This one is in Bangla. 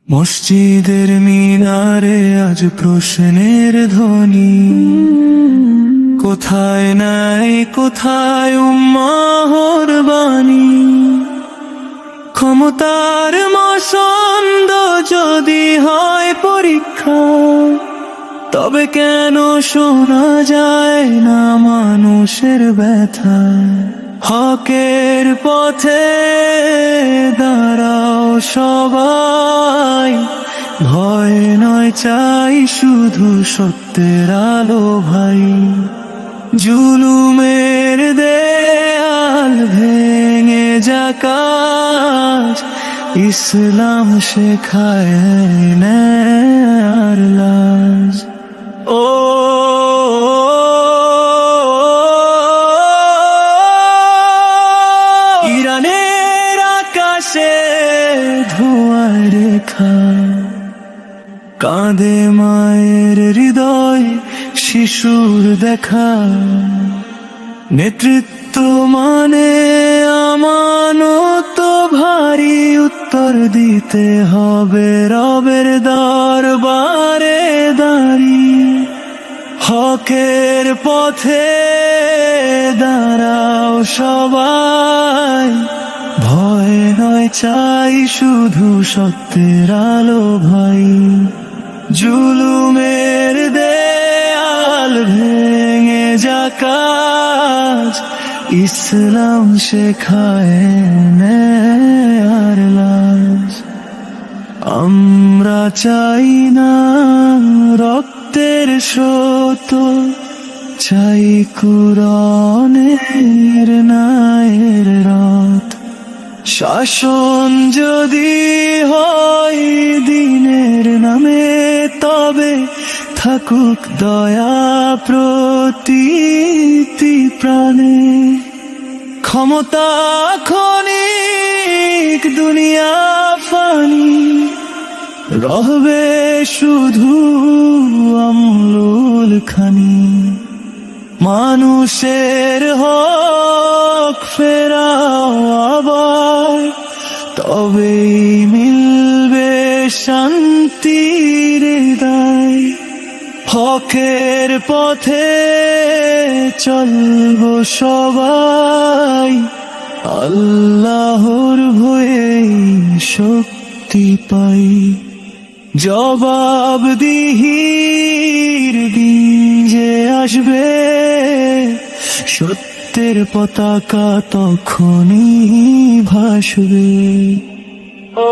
মসজিদের মিনারে আজ প্রশ্নের ধ্বনি, কোথায় নাই কোথায় উম্মাহর বাণী। ক্ষমতার মসন্দ যদি হয় পরীক্ষা, তবে কেন শোনা যায় না মানুষের ব্যথা? হকের পথে দাঁড়াও সবাই, ভয় নয় চাই শুধু সত্যের আলো ভাই। জুলুমের দেয়াল ভেঙে যাকাজ, ইসলাম শেখায় ন্যায়ের লাজ। ও ইরানের আকাশে ধোঁয়ার রেখা, কাঁদে মায়ের হৃদয় শিশুর দেখা। নেতৃত্ব মানে আমানত ভারী, উত্তর দিতে হবে রবের দরবারে দাঁড়িয়ে। হকের পথে দাঁড়াও সবাই, ভয় নয় চাই শুধু সত্যের আলো ভাই। জুলুমের দেয়াল ভেঙে যাকাজ, ইসলাম শেখায় ন্যায়ের লাজ। আমরা চাই না রক্তের স্রোত, চাই কুরআনের ন্যায়ের রাত। শাসন যদি হয় দিনের নামে, তবে থাকুক দয়া প্রতিটি প্রাণে। ক্ষমতা ক্ষণিক, দুনিয়া ফানি, রহবে শুধু আমলুল খানি। মানুষের হক ফেরাও আবার, তবেই মিলবে শান্তির হৃদয়। হকের পথে চলবো সবাই, আল্লাহর ভয়ে শক্তি পাই। জবাবদিহির দিন যে আসবে, সত্যের পতাকা তখনই ভাসবে। ও